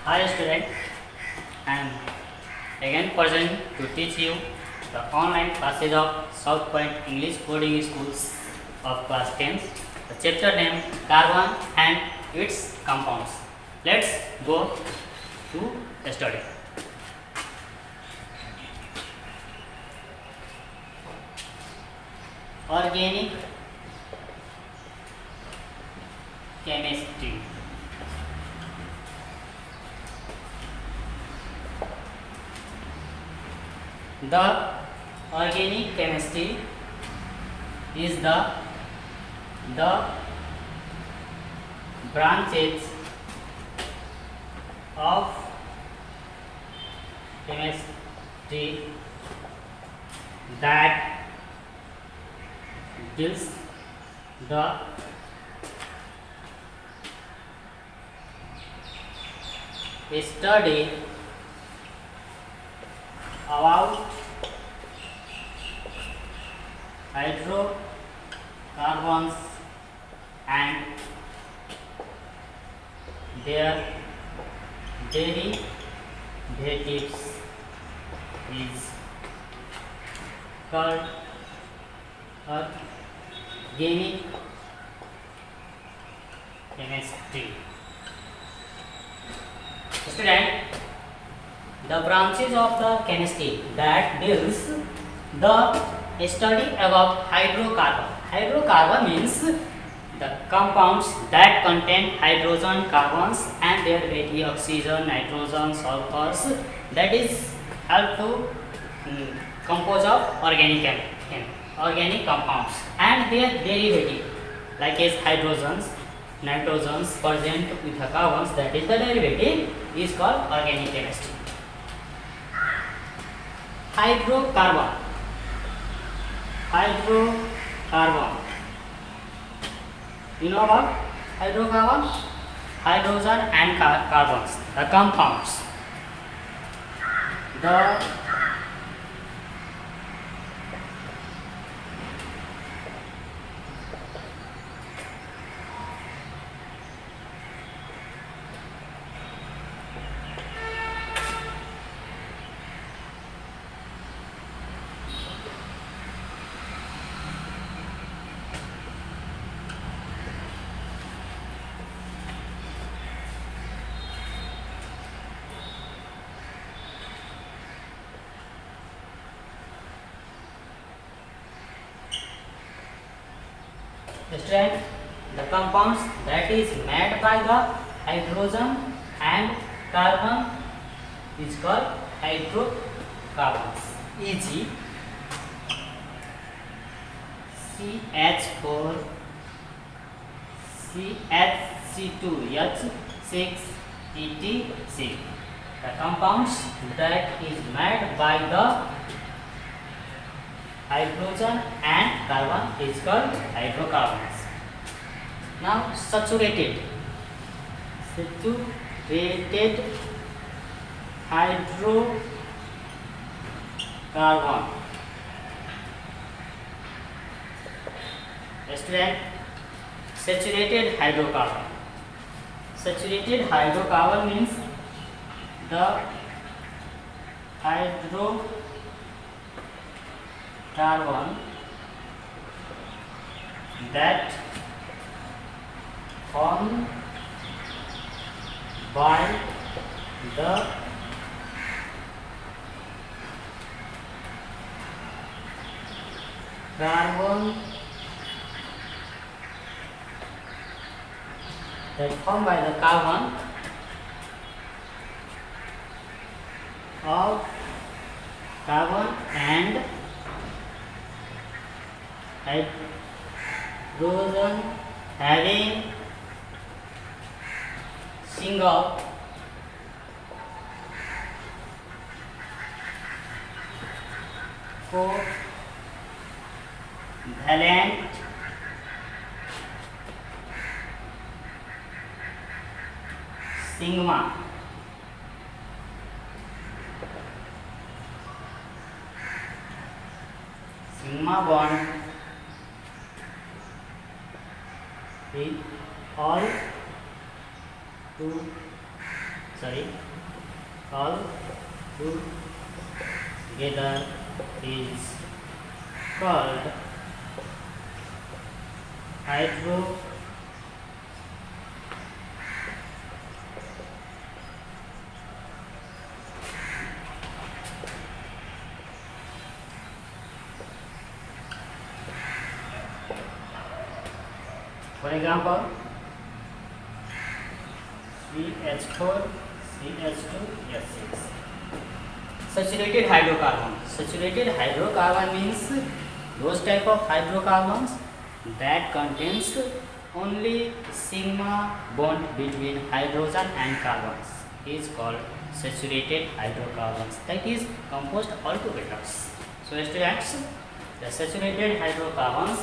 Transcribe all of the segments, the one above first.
Hi student, I am again present to teach you the online classes of South Point English Boarding Schools of class 10. The chapter name Carbon and its compounds. Let's go to study. Organic chemistry. The organic chemistry is the branches of chemistry that deals the study about hydrocarbons and their derivatives is called organic chemistry. Student, the branches of the chemistry that deals the study about hydrocarbon. Hydrocarbon means the compounds that contain hydrogen, carbons and their derivative oxygen, nitrogen, sulfurs, that is help to compose of organic compounds and their derivative like as hydrogens, nitrogens present with the carbons, that is the derivative is called organic chemistry. Hydrocarbon. You know about hydrocarbon? Hydrogen and carbons, the compounds. The Student, the compounds that is made by the hydrogen and carbon is called hydrocarbons. E.g. CH4, CH2, H6, etc. The compounds that is made by the hydrogen and carbon is called hydrocarbons. Now saturated hydrocarbon. Student, saturated hydrocarbon. Saturated hydrocarbon means the hydrocarbon that formed by the carbon of carbon and hydrogen having single covalent sigma bond with all two sorry, all together is called hydro for example CH4 CH2 S6. Saturated hydrocarbon. Saturated hydrocarbon means those type of hydrocarbons that contains only sigma bond between hydrogen and carbons is called saturated hydrocarbons, that is composed altogether. So students, the saturated hydrocarbons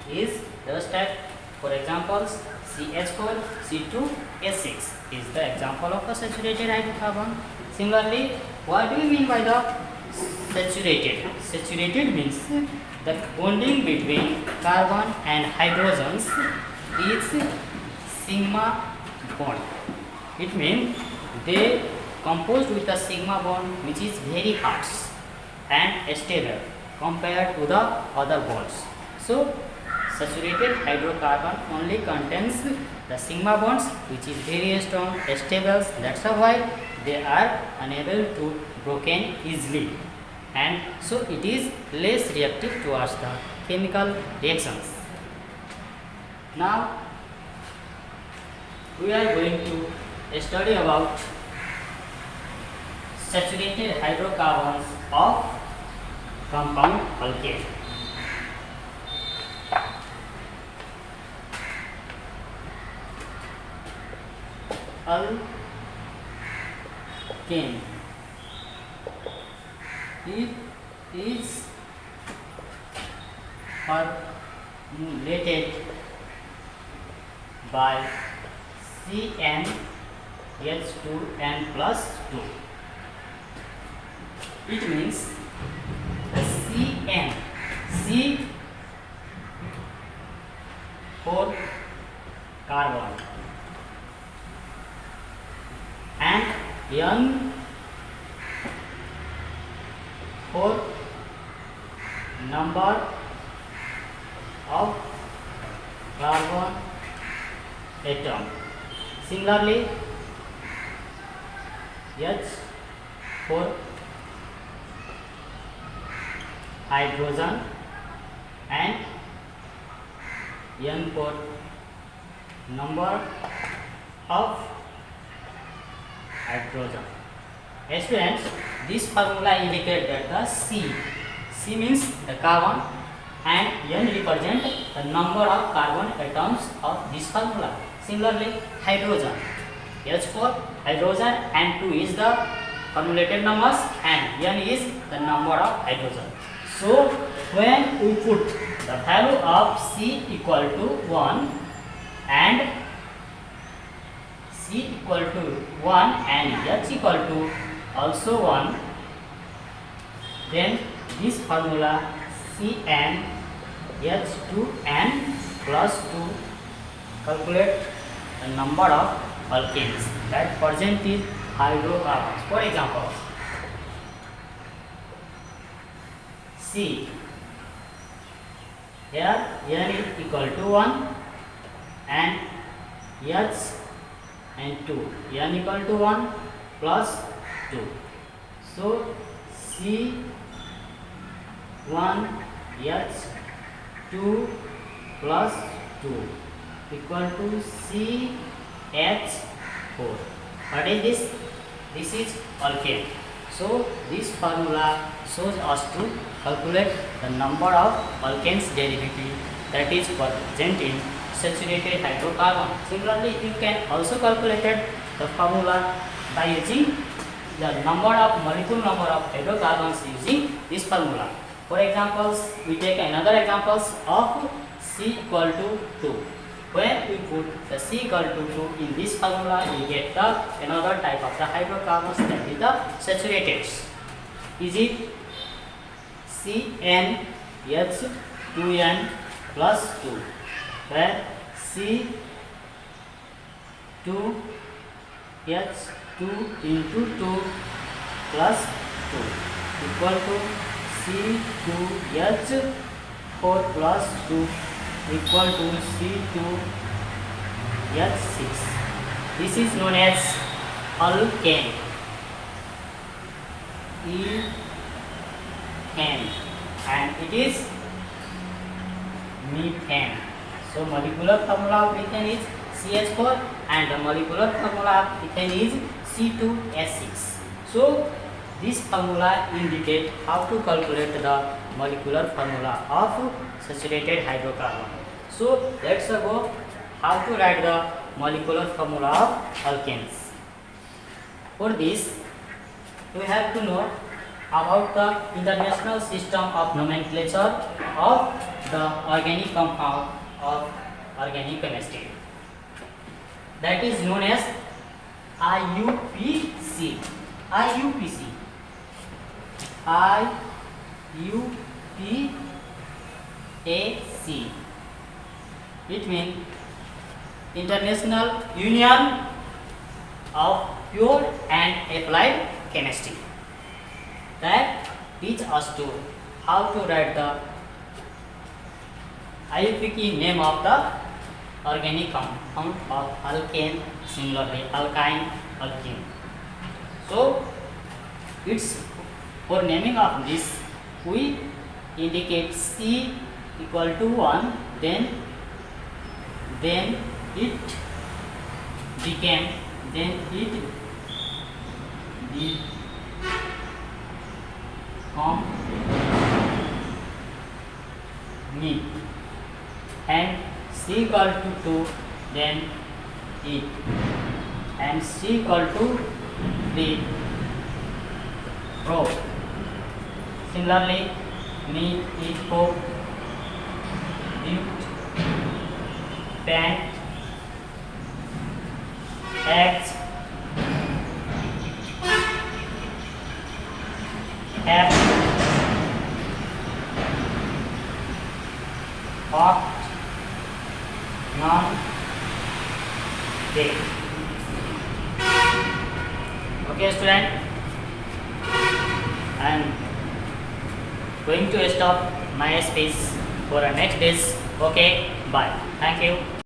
is those type, for examples CH4 C2 S6 is the example of a saturated hydrocarbon. Similarly, what do you mean by the saturated? Saturated means the bonding between carbon and hydrogens is sigma bond. It means they composed with a sigma bond which is very harsh and stable compared to the other bonds. So saturated hydrocarbon only contains the sigma bonds which is very strong, stable. That's why they are unable to broken easily, and so it is less reactive towards the chemical reactions. Now we are going to study about saturated hydrocarbons of compound alkane. Alkane, it is formulated by CnH2n plus 2. It means the C4 carbon and N4 number of carbon atom. Similarly, H4 hydrogen and N4 number of hydrogen. Students, this formula indicates that the C means the carbon and N represent the number of carbon atoms of this formula. Similarly, hydrogen, H4 hydrogen and 2 is the formulated numbers and N is the number of hydrogen. So when we put the value of C equal to 1 and C equal to 1 and H equal to also 1, then this formula CnH2n plus 2 calculate the number of alkanes that present in hydrocarbons. For example, C, here N is equal to 1 and H and 2, N equal to 1 plus 2. So C1H2 plus 2 equal to CH4. What is this? This is alkane. So this formula shows us to calculate the number of alkanes derivative that is present in saturated hydrocarbon. Similarly, you can also calculate the formula by using the molecule number of hydrocarbons using this formula. For examples, we take another examples of C equal to 2. When we put the C equal to 2 in this formula, we get the another type of the hydrocarbons, that is the saturated. Is it CnH2n plus 2, where C2H 2 into 2 plus 2 equal to C2H4 plus 2 equal to C2H6. This is known as alkane. Ethane, and it is methane. So molecular formula of methane is CH4 and the molecular formula of ethane is C2H6. So this formula indicate how to calculate the molecular formula of saturated hydrocarbon. So let's go how to write the molecular formula of alkanes. For this we have to know about the international system of nomenclature of the organic compound of organic chemistry, that is known as IUPAC. It means International Union of Pure and Applied Chemistry, that teach us to how to write the IUPAC name of the organic compound of alkane, similarly alkyne, alkene. So it's for naming of this we indicate C equal to 1, then it became me, and C equal to 2, then it, and C equal to 3, pro. Similarly, me is for but, pan, X, F, oct, non, day. Okay student, I am going to stop my speech for the next days. Okay, bye. Thank you.